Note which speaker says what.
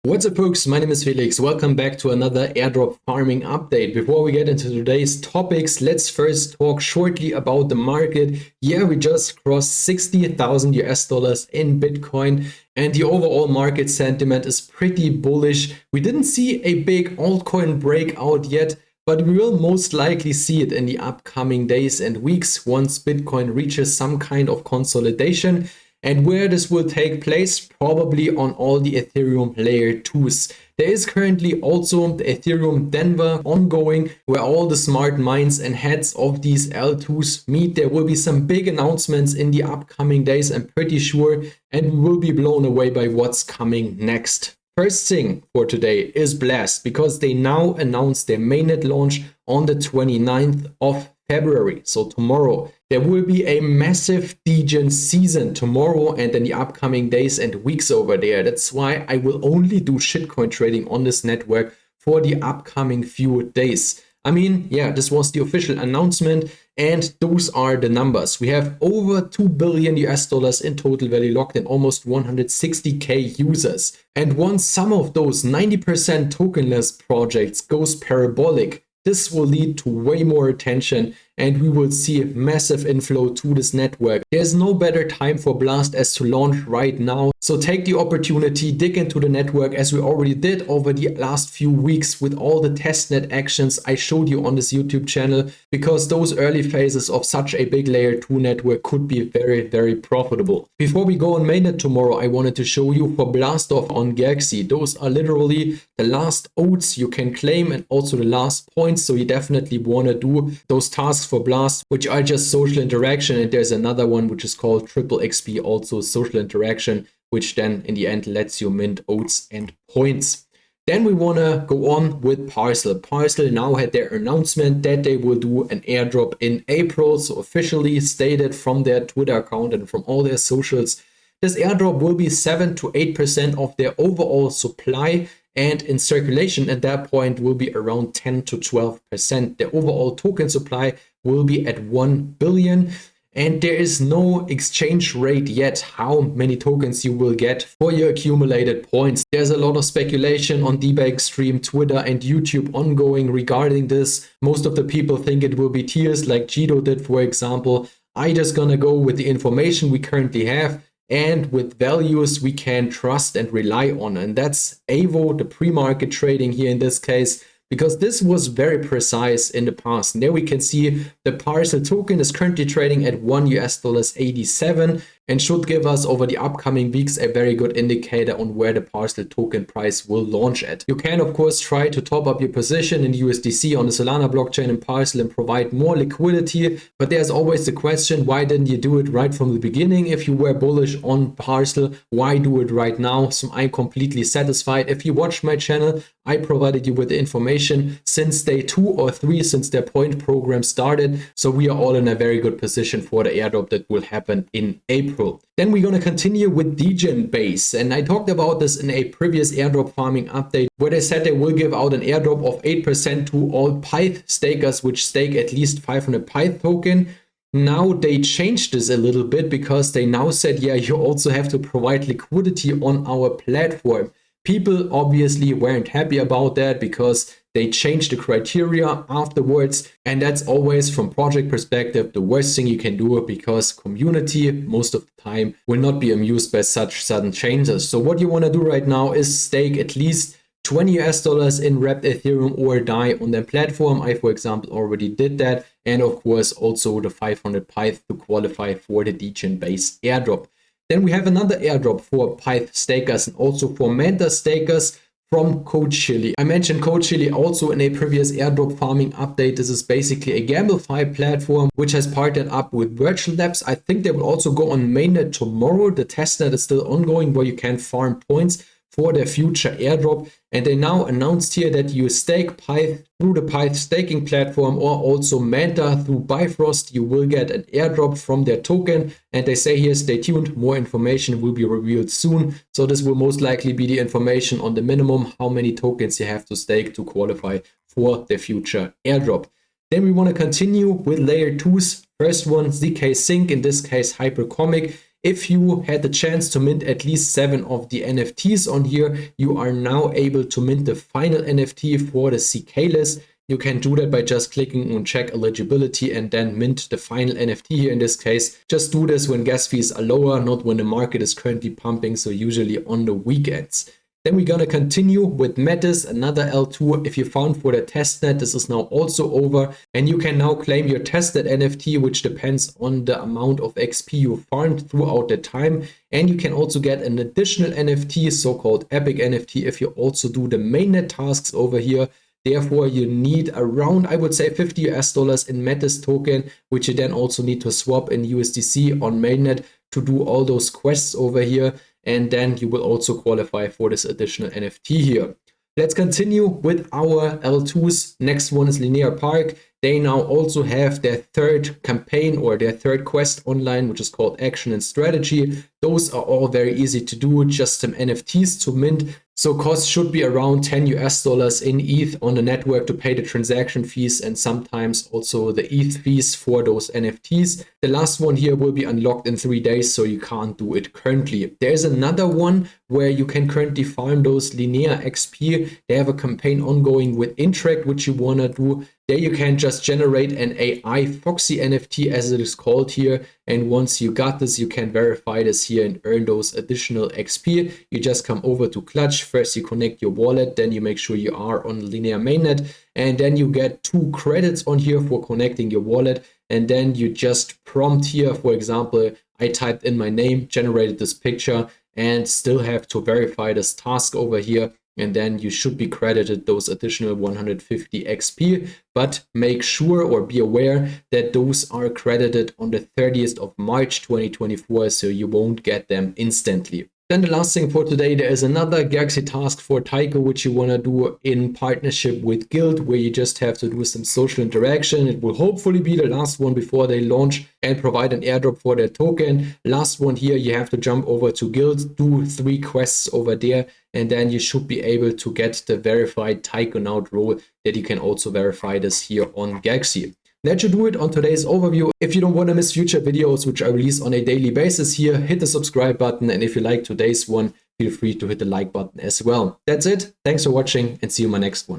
Speaker 1: What's up folks, my name is Felix. Welcome back to another airdrop farming update. Before we get into today's topics, let's first talk shortly about the market. Yeah, we just crossed 60,000 US dollars in Bitcoin and the overall market sentiment is pretty bullish. We didn't see a big altcoin breakout yet, but we will most likely see it in the upcoming days and weeks once Bitcoin reaches some kind of consolidation. And where this will take place, probably on all the Ethereum layer 2s. There is currently also the Ethereum Denver ongoing, where all the smart minds and heads of these L2s meet. There will be some big announcements in the upcoming days, I'm pretty sure, and we will be blown away by what's coming next. First thing for today is Blast, because they now announced their mainnet launch on the 29th of February, so tomorrow. There will be a massive degen season tomorrow and in the upcoming days and weeks over there. That's why I will only do shitcoin trading on this network for the upcoming few days. I mean, yeah, this was the official announcement and those are the numbers. We have over 2 billion US dollars in total value locked in, almost 160k users. And once some of those 90% tokenless projects goes parabolic, this will lead to way more attention and we will see massive inflow to this network. There's no better time for Blast as to launch right now. So take the opportunity, dig into the network as we already did over the last few weeks with all the testnet actions I showed you on this YouTube channel, because those early phases of such a big layer 2 network could be very, very profitable. Before we go on mainnet tomorrow, I wanted to show you for BlastOff on Galxe. Those are literally the last oats you can claim and also the last points. So you definitely want to do those tasks for Blast, which are just social interaction, and there's another one which is called triple XP, also social interaction, which then in the end lets you mint oats and points. Then we want to go on with Parcel. Parcel now had their announcement that they will do an airdrop in April, so officially stated from their Twitter account and from all their socials. This airdrop will be 7 to 8% of their overall supply, and in circulation at that point will be around 10 to 12%. The overall token supply will be at 1 billion. And there is no exchange rate yet how many tokens you will get for your accumulated points. There's a lot of speculation on debug stream, Twitter and YouTube ongoing regarding this. Most of the people think it will be tiers like Jido did, for example. I just gonna go with the information we currently have and with values we can trust and rely on. And that's AVO, the pre-market trading here in this case, because this was very precise in the past. And there we can see the Parcel token is currently trading at $1.87 and should give us over the upcoming weeks a very good indicator on where the Parcel token price will launch at. You can of course try to top up your position in USDC on the Solana blockchain in Parcel and provide more liquidity, but there's always the question, why didn't you do it right from the beginning? If you were bullish on Parcel, why do it right now? So I'm completely satisfied. If you watched my channel, I provided you with the information since day 2 or 3 since their point program started. So we are all in a very good position for the airdrop that will happen in April. Then we're going to continue with DeFi Base. And I talked about this in a previous airdrop farming update where they said they will give out an airdrop of 8% to all Pyth stakers which stake at least 500 Pyth token. Now they changed this a little bit because they now said, yeah, you also have to provide liquidity on our platform. People obviously weren't happy about that because they changed the criteria afterwards, and that's always from project perspective the worst thing you can do, because community most of the time will not be amused by such sudden changes. So what you want to do right now is stake at least $20 in wrapped Ethereum or DAI on their platform. I, for example, already did that, and of course also the 500 Pyth to qualify for the DeFi Base airdrop. Then we have another airdrop for Pyth stakers and also for Manta stakers from CodeChili. I mentioned CodeChili also in a previous airdrop farming update. This is basically a GameFi platform which has partnered up with Virtual Labs. I think they will also go on mainnet tomorrow. The testnet is still ongoing where you can farm points for their future airdrop, and they now announced here that you stake Pyth through the Pyth staking platform or also Manta through Bifrost, you will get an airdrop from their token. And they say here, stay tuned, more information will be revealed soon. So this will most likely be the information on the minimum how many tokens you have to stake to qualify for the future airdrop. Then we want to continue with layer 2s. First one, ZK Sync, in this case Hypercomic. If you had the chance to mint at least 7 of the NFTs on here, you are now able to mint the final NFT for the CK list. You can do that by just clicking on check eligibility and then mint the final NFT here in this case. Just do this when gas fees are lower, not when the market is currently pumping, so usually on the weekends. Then we're gonna continue with Mettis, another L2. If you found for the testnet, this is now also over, and you can now claim your testnet NFT, which depends on the amount of XP you farmed throughout the time. And you can also get an additional NFT, so-called epic NFT, if you also do the mainnet tasks over here. Therefore, you need around, I would say, $50 in Mettis token, which you then also need to swap in USDC on mainnet to do all those quests over here. And then you will also qualify for this additional NFT here. Let's continue with our L2's. Next one is Linear Park. They now also have their third campaign or their third quest online, which is called Action and Strategy. Those are all very easy to do, just some NFTs to mint. So costs should be around $10 in ETH on the network to pay the transaction fees and sometimes also the ETH fees for those NFTs. The last one here will be unlocked in 3 days, so you can't do it currently. There's another one where you can currently farm those linear XP. They have a campaign ongoing with Interact, which you want to do. There you can just generate an AI Foxy NFT, as it is called here. And once you got this, you can verify this here and earn those additional XP. You just come over to Clutch. First, you connect your wallet. Then you make sure you are on the Linear mainnet. And then you get 2 credits on here for connecting your wallet. And then you just prompt here, for example, I typed in my name, generated this picture, and still have to verify this task over here. And then you should be credited those additional 150 XP, but make sure or be aware that those are credited on the 30th of March 2024, so you won't get them instantly. Then the last thing for today, there is another Galxe task for Taiko, which you want to do in partnership with Guild, where you just have to do some social interaction. It will hopefully be the last one before they launch and provide an airdrop for their token. Last one here, you have to jump over to Guild, do 3 quests over there, and then you should be able to get the verified Taikonaut role that you can also verify this here on Galxe. That should do it on today's overview. If you don't want to miss future videos, which I release on a daily basis here, hit the subscribe button. And if you like today's one, feel free to hit the like button as well. That's it. Thanks for watching and see you in my next one.